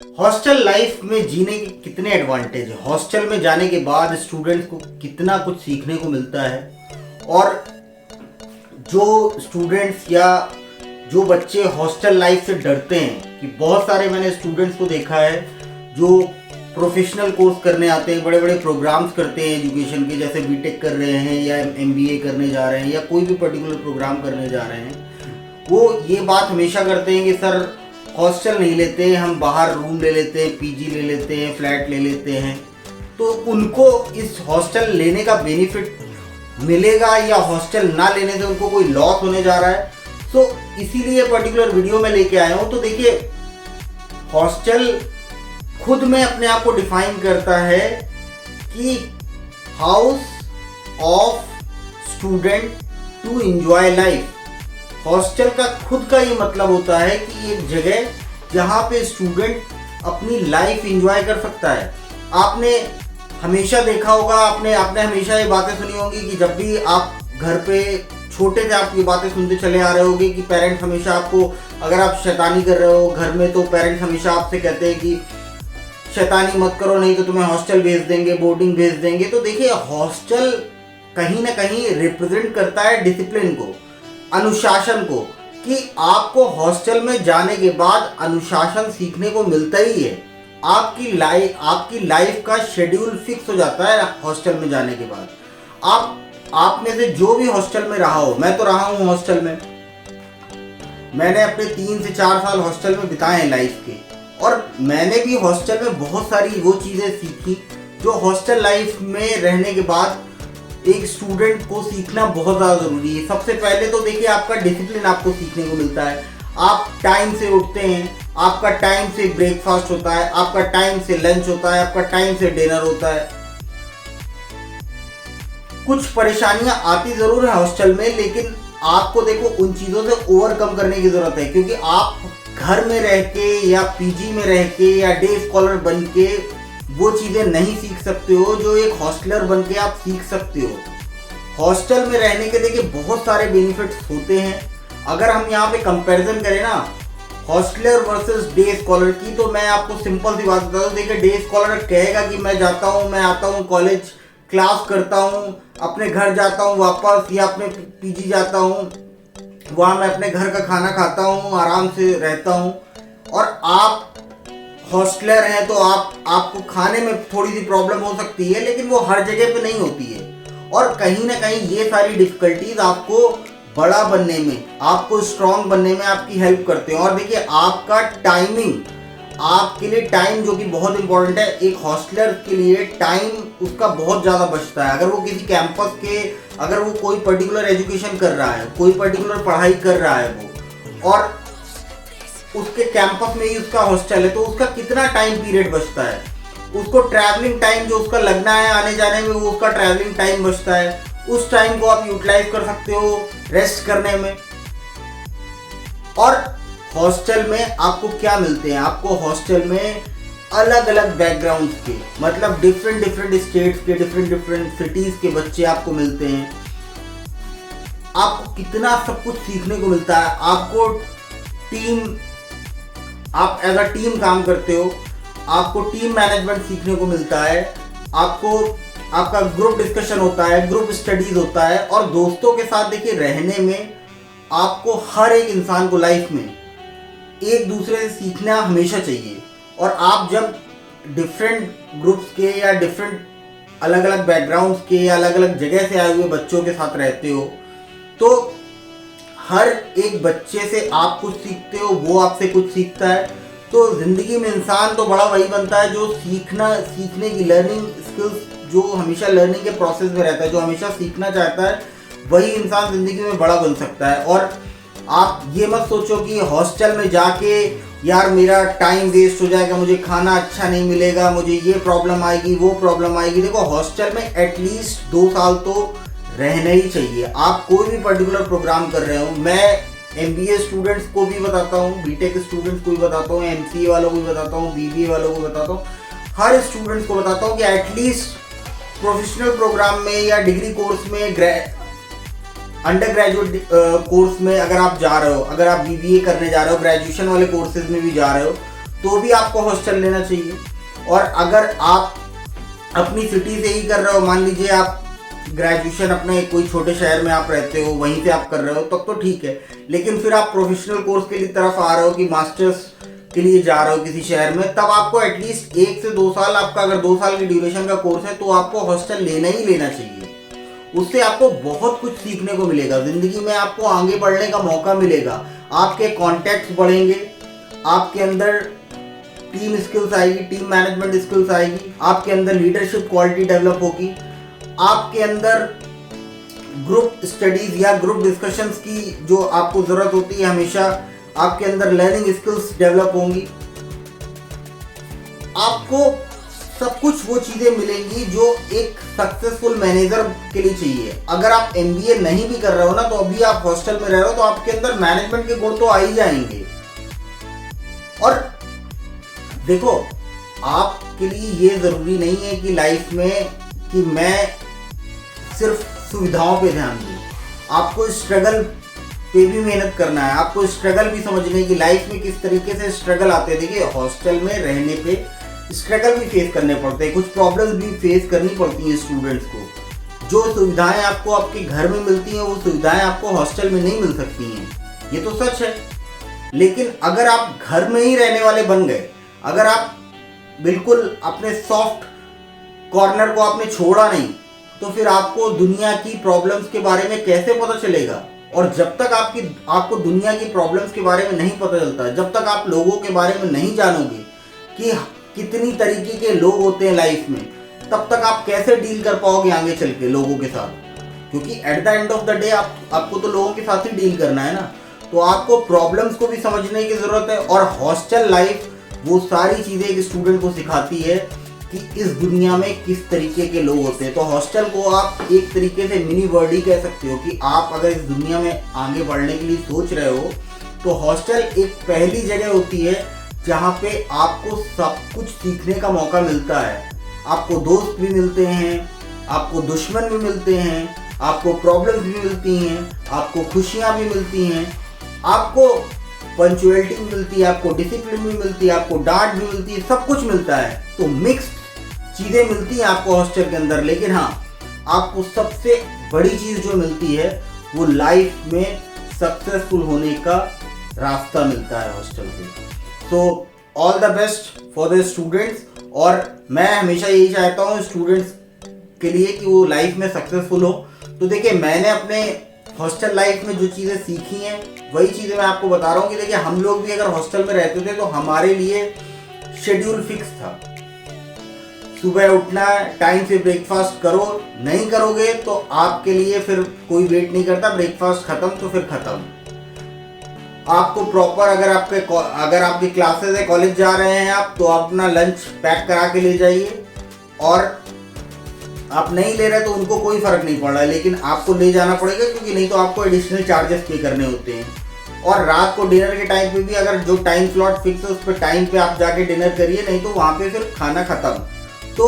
Hostel life में जीने के कितने एडवांटेज है। हॉस्टल में जाने के बाद स्टूडेंट्स को कितना कुछ सीखने को मिलता है। और जो स्टूडेंट्स या जो बच्चे हॉस्टल लाइफ से डरते हैं, कि बहुत सारे मैंने स्टूडेंट्स को देखा है जो प्रोफेशनल कोर्स करने आते हैं, बड़े बड़े प्रोग्राम्स करते हैं एजुकेशन के, जैसे बीटेक कर रहे हैं या एमबीए करने जा रहे हैं या कोई भी पर्टिकुलर प्रोग्राम करने जा रहे हैं, वो ये बात हमेशा करते हैं कि सर हॉस्टल नहीं लेते, हम बाहर रूम ले लेते हैं, पीजी ले लेते हैं, फ्लैट ले लेते हैं। तो उनको इस हॉस्टल लेने का बेनिफिट मिलेगा या हॉस्टल ना लेने से उनको कोई लॉस होने जा रहा है। सो इसीलिए पर्टिकुलर वीडियो में लेके आया हूँ। तो देखिए, हॉस्टल खुद में अपने आप को डिफाइन करता है कि house of student to enjoy life. Hostel का खुद का ये मतलब होता है कि एक जगह जहाँ पे स्टूडेंट अपनी लाइफ एंजॉय कर सकता है। आपने हमेशा देखा होगा, आपने हमेशा ये बातें सुनी होंगी कि जब भी आप घर पे छोटे थे आप ये बातें सुनते चले आ रहे होंगे कि पेरेंट्स हमेशा आपको, अगर आप शैतानी कर रहे हो घर में, तो पेरेंट्स हमेशा आपसे कहते हैं कि शैतानी मत करो, नहीं तो तुम्हें हॉस्टल भेज देंगे, बोर्डिंग भेज देंगे। तो देखिए, हॉस्टल कहीं ना कहीं रिप्रेजेंट करता है डिसिप्लिन को, अनुशासन को, कि आपको हॉस्टल में जाने के बाद अनुशासन सीखने को मिलता ही है। आपकी लाइफ का शेड्यूल फिक्स हो जाता है हॉस्टल में जाने के बाद। आप में से जो भी हॉस्टल में रहा हो, मैं तो रहा हूँ हॉस्टल में, मैंने अपने 3 से 4 साल हॉस्टल में बिताए हैं लाइफ के, और मैंने भी हॉस्टल में बहुत सारी वो चीज़ें सीखी जो हॉस्टल लाइफ में रहने के बाद एक स्टूडेंट को सीखना बहुत ज़्यादा ज़रूरी है। सबसे पहले तो देखिए, आपका डिसिप्लिन आपको सीखने को मिलता है। आप टाइम से उठते हैं, आपका टाइम से ब्रेकफास्ट होता है, आपका टाइम से लंच होता है, आपका टाइम से डिनर होता है। कुछ परेशानियां आती ज़रूर है हॉस्टल में, लेकिन आपको देखो उन चीज़ों से ओवरकम करने की ज़रूरत है, क्योंकि आप घर में रह के या पीजी में रह के या डे स्कॉलर बन के वो चीज़ें नहीं सीख सकते हो जो एक हॉस्टलर बन के आप सीख सकते हो। हॉस्टल में रहने के देखिए बहुत सारे बेनिफिट्स होते हैं। अगर हम यहाँ पे कंपैरिजन करें ना हॉस्टलर वर्सेस डे स्कॉलर की, तो मैं आपको सिंपल सी बात बता दूँ। देखिए, डे स्कॉलर कहेगा कि मैं जाता हूँ, मैं आता हूँ कॉलेज, क्लास करता हूँ, अपने घर जाता हूँ वापस, या अपने पीजी जाता हूँ, वहाँ मैं अपने घर का खाना खाता हूँ, आराम से रहता हूँ। और आप हॉस्टलर हैं तो आपको खाने में थोड़ी सी प्रॉब्लम हो सकती है, लेकिन वो हर जगह पे नहीं होती है। और कहीं ना कहीं ये सारी डिफिकल्टीज आपको बड़ा बनने में, आपको स्ट्रांग बनने में आपकी हेल्प करते हैं। और देखिए, आपका टाइमिंग, आपके लिए टाइम जो कि बहुत इंपॉर्टेंट है, एक हॉस्टलर के लिए टाइम उसका बहुत ज़्यादा बचता है। अगर वो किसी कैंपस के, अगर वो कोई पर्टिकुलर एजुकेशन कर रहा है, कोई पर्टिकुलर पढ़ाई कर रहा है वो, और उसके कैंपस में ही उसका हॉस्टल है, तो उसका कितना टाइम पीरियड बचता है, उसको ट्रैवलिंग टाइम जो उसका लगना है आने जाने में, वो उसका ट्रैवलिंग टाइम बचता है। उस टाइम को आप यूटिलाइज कर सकते हो रेस्ट करने में। और हॉस्टल में आपको क्या मिलते हैं, आपको हॉस्टल में अलग अलग बैकग्राउंड के, मतलब डिफरेंट स्टेट्स के, डिफरेंट सिटीज के बच्चे आपको मिलते हैं। आपको कितना सब कुछ सीखने को मिलता है। आपको आप एज अ टीम काम करते हो, आपको टीम मैनेजमेंट सीखने को मिलता है, आपका ग्रुप डिस्कशन होता है, ग्रुप स्टडीज होता है। और दोस्तों के साथ देखिए, रहने में आपको हर एक इंसान को लाइफ में एक दूसरे से सीखना हमेशा चाहिए। और आप जब डिफरेंट ग्रुप्स के या डिफरेंट अलग अलग बैकग्राउंड्स के या अलग अलग जगह से आए हुए बच्चों के साथ रहते हो, तो हर एक बच्चे से आप कुछ सीखते हो, वो आपसे कुछ सीखता है। तो ज़िंदगी में इंसान तो बड़ा वही बनता है जो सीखने की लर्निंग स्किल्स, जो हमेशा लर्निंग के प्रोसेस में रहता है, जो हमेशा सीखना चाहता है, वही इंसान ज़िंदगी में बड़ा बन सकता है। और आप ये मत सोचो कि हॉस्टल में जाके यार मेरा टाइम वेस्ट हो जाएगा, मुझे खाना अच्छा नहीं मिलेगा, मुझे ये प्रॉब्लम आएगी, वो प्रॉब्लम आएगी। देखो, हॉस्टल में एटलीस्ट 2 साल तो रहना ही चाहिए। आप कोई भी पर्टिकुलर प्रोग्राम कर रहे हो, मैं एमबीए स्टूडेंट्स को भी बताता हूँ, बीटेक स्टूडेंट्स को भी बताता हूँ, एमसीए वालों को भी बताता हूँ, बीबीए वालों को बताता हूँ, हर स्टूडेंट्स को बताता हूँ कि एटलीस्ट प्रोफेशनल प्रोग्राम में या डिग्री कोर्स में, अंडर ग्रेजुएट कोर्स में अगर आप जा रहे हो, अगर आप बीबीए करने जा रहे हो, ग्रेजुएशन वाले कोर्सेज में भी जा रहे हो, तो भी आपको हॉस्टल लेना चाहिए। और अगर आप अपनी सिटी से ही कर रहे हो, मान लीजिए आप ग्रेजुएशन अपने कोई छोटे शहर में आप रहते हो, वहीं से आप कर रहे हो, तब तो ठीक है। लेकिन फिर आप प्रोफेशनल कोर्स के लिए तरफ आ रहे हो कि मास्टर्स के लिए जा रहे हो किसी शहर में, तब आपको एटलीस्ट 1 से 2 साल, आपका अगर 2 साल की ड्यूरेशन का कोर्स है तो आपको हॉस्टल लेना ही लेना चाहिए। उससे आपको बहुत कुछ सीखने को मिलेगा, जिंदगी में आपको आगे बढ़ने का मौका मिलेगा, आपके कॉन्टैक्ट्स बढ़ेंगे, आपके अंदर टीम स्किल्स आएगी, टीम मैनेजमेंट स्किल्स आएगी, आपके अंदर लीडरशिप क्वालिटी डेवलप होगी, आपके अंदर ग्रुप स्टडीज या ग्रुप डिस्कशंस की जो आपको जरूरत होती है, हमेशा आपके अंदर लर्निंग स्किल्स डेवलप होंगी। आपको सब कुछ वो चीजें मिलेंगी जो एक सक्सेसफुल मैनेजर के लिए चाहिए। अगर आप MBA नहीं भी कर रहे हो ना, तो अभी आप हॉस्टल में रह रहे हो, तो आपके अंदर मैनेजमेंट के गुण तो आ ही जाएंगे। और देखो, आपके लिए ये जरूरी नहीं है कि लाइफ में कि मैं सिर्फ सुविधाओं पे ध्यान दूं। आपको स्ट्रगल पे भी मेहनत करना है, आपको स्ट्रगल भी समझने की, लाइफ में किस तरीके से स्ट्रगल आते हैं। देखिए, हॉस्टल में रहने पे स्ट्रगल भी फेस करने पड़ते हैं, कुछ प्रॉब्लम्स भी फेस करनी पड़ती हैं स्टूडेंट्स को। जो सुविधाएं आपको आपके घर में मिलती हैं, वो सुविधाएं आपको हॉस्टल में नहीं मिल सकती हैं, ये तो सच है। लेकिन अगर आप घर में ही रहने वाले बन गए, अगर आप बिल्कुल अपने सॉफ्ट कॉर्नर को आपने छोड़ा नहीं, तो फिर आपको दुनिया की प्रॉब्लम्स के बारे में कैसे पता चलेगा। और जब तक आपको दुनिया की प्रॉब्लम्स के बारे में नहीं पता चलता, जब तक आप लोगों के बारे में नहीं जानोगे कि कितनी तरीके के लोग होते हैं लाइफ में, तब तक आप कैसे डील कर पाओगे आगे चल के लोगों के साथ। क्योंकि at the end of the day आपको तो लोगों के साथ ही डील करना है ना। तो आपको प्रॉब्लम्स को भी समझने की जरूरत है। और हॉस्टल लाइफ वो सारी चीजें एक स्टूडेंट को सिखाती है कि इस दुनिया में किस तरीके के लोग होते हैं। तो हॉस्टल को आप एक तरीके से मिनी वर्ल्ड ही कह सकते हो कि आप अगर इस दुनिया में आगे बढ़ने के लिए सोच रहे हो, तो हॉस्टल एक पहली जगह होती है जहाँ पे आपको सब कुछ सीखने का मौका मिलता है। आपको दोस्त भी मिलते हैं, आपको दुश्मन भी मिलते हैं, आपको प्रॉब्लम्स भी मिलती हैं, आपको खुशियाँ भी मिलती हैं, आपको पंचुअलिटी भी मिलती है, आपको डिसिप्लिन भी मिलती है, आपको डांट भी मिलती है, सब कुछ मिलता है। तो मिक्स्ड चीज़ें मिलती हैं आपको हॉस्टल के अंदर। लेकिन हाँ, आपको सबसे बड़ी चीज़ जो मिलती है वो लाइफ में सक्सेसफुल होने का रास्ता मिलता है हॉस्टल से। तो all the best for the students. और मैं हमेशा यही चाहता हूँ स्टूडेंट्स के लिए कि वो लाइफ में सक्सेसफुल हो। तो देखिए, मैंने अपने हॉस्टल लाइफ में जो चीज़ें सीखी हैं वही चीज़ें मैं आपको बता रहा हूँ कि देखिए, हम लोग भी अगर हॉस्टल में रहते थे तो हमारे लिए शेड्यूल फिक्स था। सुबह उठना, टाइम से ब्रेकफास्ट करो, नहीं करोगे तो आपके लिए फिर कोई वेट नहीं करता, ब्रेकफास्ट खत्म तो फिर खत्म। आपको प्रॉपर अगर आपकी क्लासेस है, कॉलेज जा रहे हैं आप, तो आप अपना लंच पैक करा के ले जाइए। और आप नहीं ले रहे तो उनको कोई फर्क नहीं पड़ रहा है, लेकिन आपको ले जाना पड़ेगा, क्योंकि नहीं तो आपको एडिशनल चार्जेस पे करने होते हैं। और रात को डिनर के टाइम पे भी अगर जो टाइम स्लॉट फिक्स है उस पर टाइम पे आप जाके डिनर करिए, नहीं तो वहाँ पे फिर खाना खत्म। तो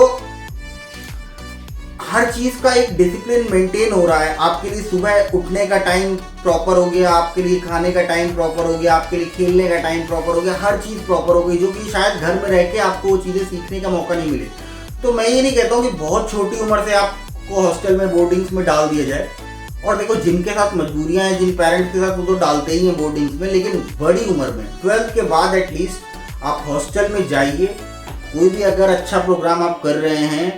हर चीज़ का एक डिसिप्लिन मेंटेन हो रहा है। आपके लिए सुबह उठने का टाइम प्रॉपर हो गया, आपके लिए खाने का टाइम प्रॉपर हो गया, आपके लिए खेलने का टाइम प्रॉपर हो गया, हर चीज़ प्रॉपर हो गई, जो कि शायद घर में रह के आपको वो चीज़ें सीखने का मौका नहीं मिले। तो मैं ये नहीं कहता हूँ कि बहुत छोटी उम्र से आपको हॉस्टल में, बोर्डिंग्स में डाल दिया जाए। और देखो, जिनके साथ मजबूरियाँ हैं, जिन पेरेंट्स के साथ, वो तो डालते ही हैं बोर्डिंग्स में, लेकिन बड़ी उम्र में 12th के बाद एटलीस्ट आप हॉस्टल में जाइए। कोई भी अगर अच्छा प्रोग्राम आप कर रहे हैं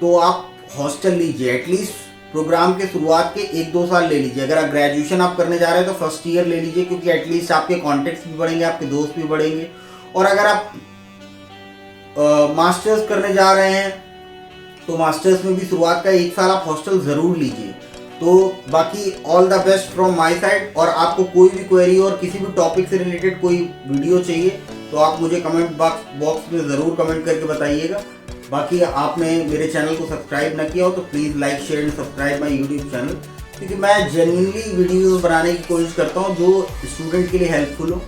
तो आप हॉस्टल लीजिए। एटलीस्ट प्रोग्राम के शुरुआत के 1-2 साल ले लीजिए। अगर आप ग्रेजुएशन आप करने जा रहे हैं तो फर्स्ट ईयर ले लीजिए, क्योंकि एटलीस्ट आपके कॉन्टेक्ट्स भी बढ़ेंगे, आपके दोस्त भी बढ़ेंगे। और अगर आप मास्टर्स करने जा रहे हैं तो मास्टर्स में भी शुरुआत का 1 साल आप हॉस्टल ज़रूर लीजिए। तो बाकी all the best from my side. और आपको कोई भी क्वेरी और किसी भी टॉपिक से रिलेटेड कोई वीडियो चाहिए तो आप मुझे कमेंट बॉक्स में ज़रूर कमेंट करके बताइएगा। बाकी आपने मेरे चैनल को सब्सक्राइब ना किया हो तो please like, share and subscribe my YouTube channel, क्योंकि मैं जेन्युइनली वीडियोज़ बनाने की कोशिश करता हूँ जो स्टूडेंट के लिए हेल्पफुल हो।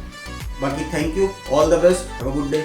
बाकी thank you, all the best, have a good day.